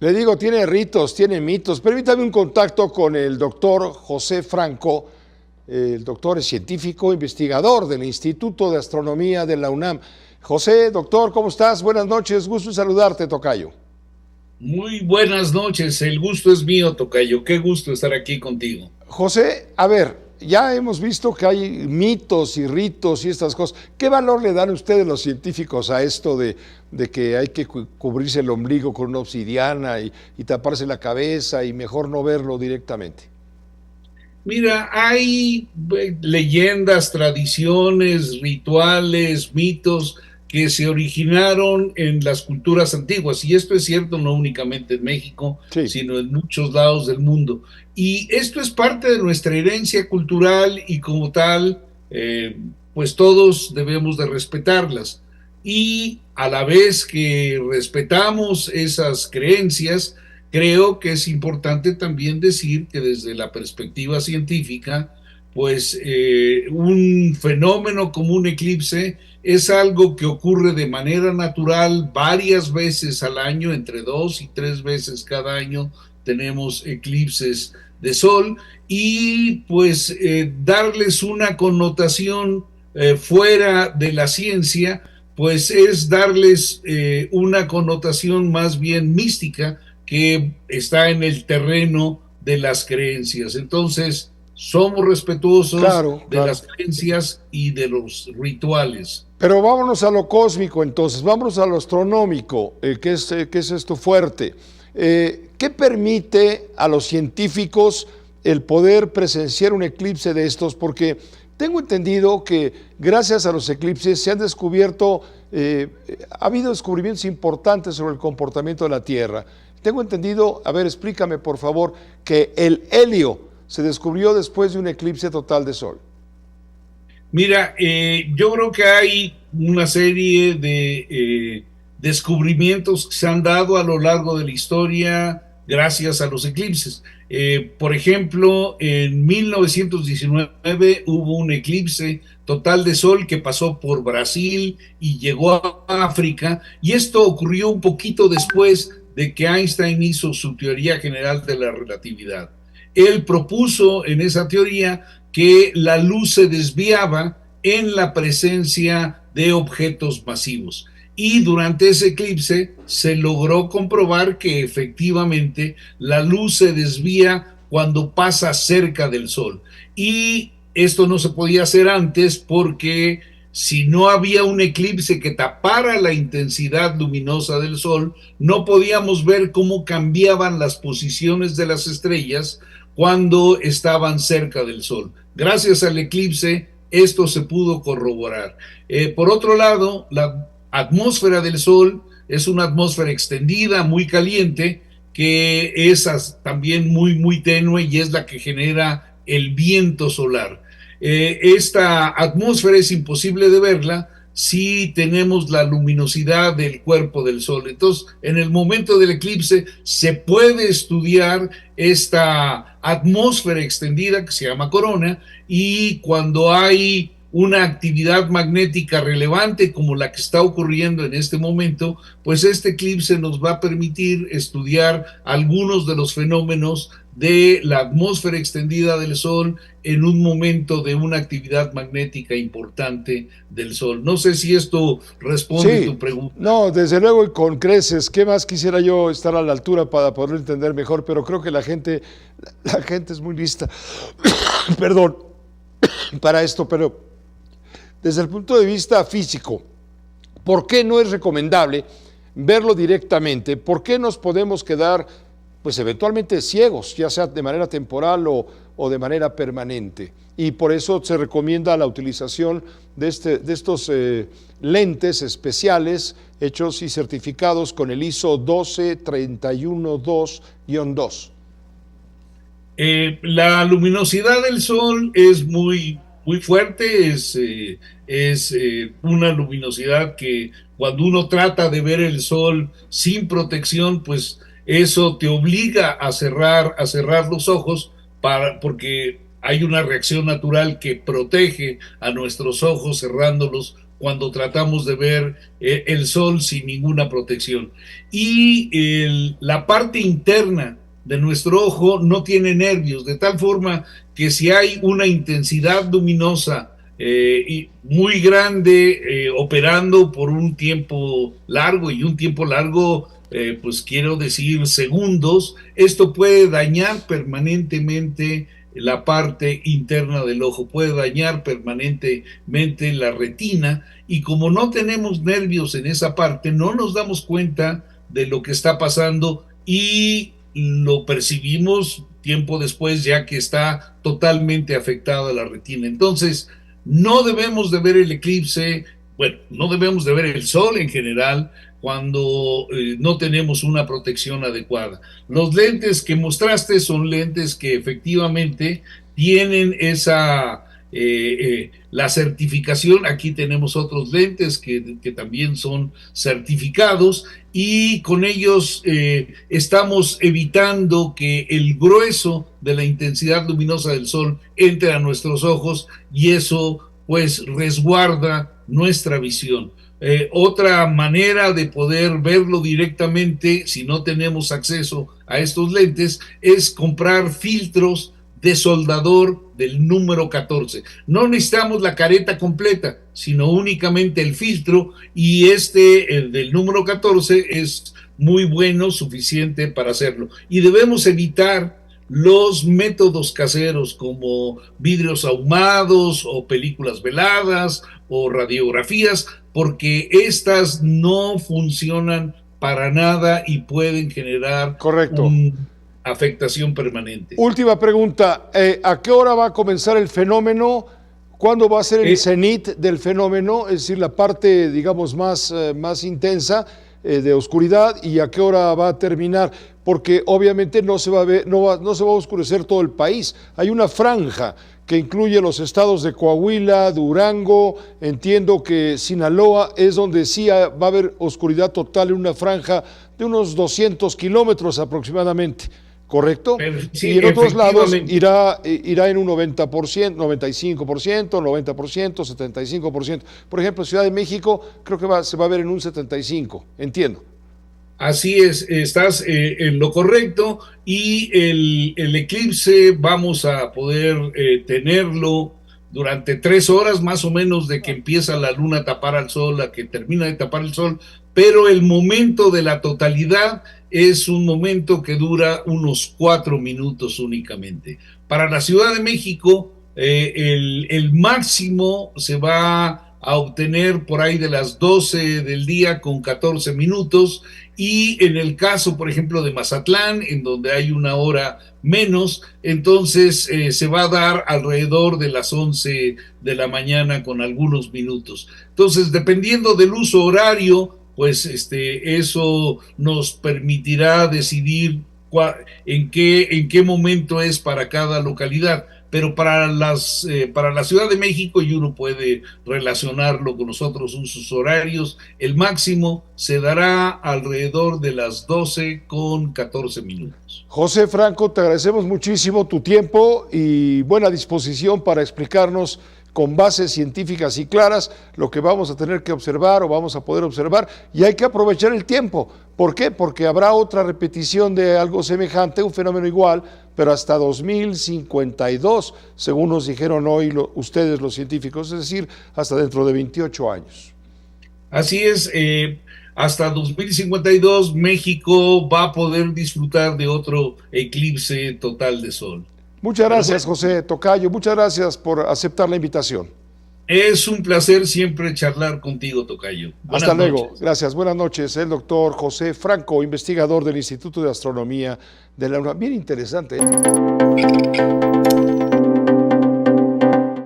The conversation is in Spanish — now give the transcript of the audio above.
Le digo, tiene ritos, tiene mitos. Permítame un contacto con el doctor José Franco. El doctor es científico, investigador del Instituto de Astronomía de la UNAM. José, doctor, ¿cómo estás? Buenas noches, gusto en saludarte, tocayo. Muy buenas noches, el gusto es mío, tocayo. Qué gusto estar aquí contigo. José, a ver, ya hemos visto que hay mitos y ritos y estas cosas. ¿Qué valor le dan ustedes los científicos a esto de que hay que cubrirse el ombligo con una obsidiana y taparse la cabeza y mejor no verlo directamente? Mira, hay leyendas, tradiciones, rituales, mitos que se originaron en las culturas antiguas, y esto es cierto no únicamente en México, Sí, sino en muchos lados del mundo. Y esto es parte de nuestra herencia cultural y como tal, pues todos debemos de respetarlas. Y a la vez que respetamos esas creencias, creo que es importante también decir que desde la perspectiva científica, pues un fenómeno como un eclipse es algo que ocurre de manera natural varias veces al año, entre 2 y 3 veces cada año tenemos eclipses de sol, y pues darles una connotación fuera de la ciencia, pues es darles una connotación más bien mística que está en el terreno de las creencias. Entonces, somos respetuosos claro, de claro. las creencias y de los rituales. Pero vámonos a lo cósmico entonces, vámonos a lo astronómico, que es esto fuerte. ¿Qué permite a los científicos el poder presenciar un eclipse de estos? Porque tengo entendido que gracias a los eclipses se han descubierto, ha habido descubrimientos importantes sobre el comportamiento de la Tierra. Tengo entendido, a ver, explícame por favor, que el helio se descubrió después de un eclipse total de Sol. Mira, yo creo que hay una serie de descubrimientos que se han dado a lo largo de la historia gracias a los eclipses. Por ejemplo, en 1919 hubo un eclipse total de sol que pasó por Brasil y llegó a África, y esto ocurrió un poquito después de que Einstein hizo su teoría general de la relatividad. Él propuso en esa teoría que la luz se desviaba en la presencia de objetos masivos. Y durante ese eclipse se logró comprobar que efectivamente la luz se desvía cuando pasa cerca del Sol. Y esto no se podía hacer antes porque si no había un eclipse que tapara la intensidad luminosa del Sol, no podíamos ver cómo cambiaban las posiciones de las estrellas cuando estaban cerca del Sol. Gracias al eclipse, esto se pudo corroborar. Por otro lado, la atmósfera del Sol es una atmósfera extendida, muy caliente, que es también muy, muy tenue y es la que genera el viento solar. Esta atmósfera es imposible de verla si tenemos la luminosidad del cuerpo del Sol. Entonces, en el momento del eclipse se puede estudiar esta atmósfera extendida que se llama corona, y cuando hay una actividad magnética relevante como la que está ocurriendo en este momento, pues este eclipse nos va a permitir estudiar algunos de los fenómenos de la atmósfera extendida del Sol en un momento de una actividad magnética importante del Sol. No sé si esto responde Sí, tu pregunta. no, desde luego y con creces. ¿Qué más quisiera yo estar a la altura para poder entender mejor? Pero creo que la gente es muy lista, perdón, para esto. Pero desde el punto de vista físico, ¿por qué no es recomendable verlo directamente? ¿Por qué nos podemos quedar, pues eventualmente ciegos, ya sea de manera temporal o de manera permanente? Y por eso se recomienda la utilización de estos lentes especiales hechos y certificados con el ISO 12312-2. La luminosidad del Sol es muy, muy fuerte, es una luminosidad que cuando uno trata de ver el Sol sin protección, pues eso te obliga a cerrar los ojos porque hay una reacción natural que protege a nuestros ojos cerrándolos cuando tratamos de ver el sol sin ninguna protección. Y la parte interna de nuestro ojo no tiene nervios, de tal forma que si hay una intensidad luminosa muy grande operando por un tiempo largo, y un tiempo largo pues quiero decir segundos, esto puede dañar permanentemente la parte interna del ojo, puede dañar permanentemente la retina, y como no tenemos nervios en esa parte, no nos damos cuenta de lo que está pasando y lo percibimos tiempo después, ya que está totalmente afectada la retina. Entonces, no debemos de ver el eclipse, bueno, no debemos de ver el sol en general cuando no tenemos una protección adecuada. Los lentes que mostraste son lentes que efectivamente tienen esa la certificación. Aquí tenemos otros lentes que también son certificados, y con ellos estamos evitando que el grueso de la intensidad luminosa del sol entre a nuestros ojos, y eso pues resguarda nuestra visión. Otra manera de poder verlo directamente, si no tenemos acceso a estos lentes, es comprar filtros de soldador del número 14. No necesitamos la careta completa, sino únicamente el filtro, y el del número 14 es muy bueno, suficiente para hacerlo. Y debemos evitar los métodos caseros como vidrios ahumados o películas veladas o radiografías, porque estas no funcionan para nada y pueden generar una afectación permanente. Última pregunta, ¿a qué hora va a comenzar el fenómeno? ¿Cuándo va a ser el cenit del fenómeno? Es decir, la parte, digamos, más intensa de oscuridad, ¿y a qué hora va a terminar? Porque obviamente no se va a oscurecer todo el país. Hay una franja que incluye los estados de Coahuila, Durango, entiendo que Sinaloa es donde sí va a haber oscuridad total en una franja de unos 200 kilómetros aproximadamente, ¿correcto? Sí, y en otros lados irá en un 90%, 95%, 90%, 75%. Por ejemplo, Ciudad de México creo que se va a ver en un 75%, entiendo. Así es, estás en lo correcto, y el eclipse vamos a poder tenerlo durante 3 horas más o menos, de que empieza la luna a tapar al sol a que termina de tapar el sol, pero el momento de la totalidad es un momento que dura unos 4 minutos únicamente. Para la Ciudad de México, el máximo se va a obtener por ahí de las 12 del día con 14 minutos, y en el caso, por ejemplo, de Mazatlán, en donde hay una hora menos, entonces se va a dar alrededor de las 11 de la mañana con algunos minutos. Entonces, dependiendo del uso horario, pues eso nos permitirá decidir en qué momento es para cada localidad. Pero para la Ciudad de México, y uno puede relacionarlo con los otros usos horarios, el máximo se dará alrededor de las 12 con 14 minutos. José Franco, te agradecemos muchísimo tu tiempo y buena disposición para explicarnos con bases científicas y claras lo que vamos a tener que observar o vamos a poder observar, y hay que aprovechar el tiempo. ¿Por qué? Porque habrá otra repetición de algo semejante, un fenómeno igual, pero hasta 2052, según nos dijeron hoy ustedes los científicos, es decir, hasta dentro de 28 años. Así es, hasta 2052 México va a poder disfrutar de otro eclipse total de sol. Muchas gracias, José Tocayo, muchas gracias por aceptar la invitación. Es un placer siempre charlar contigo, Tocayo. Hasta luego, gracias, buenas noches. El doctor José Franco, investigador del Instituto de Astronomía de la UNAM. Bien interesante, ¿eh?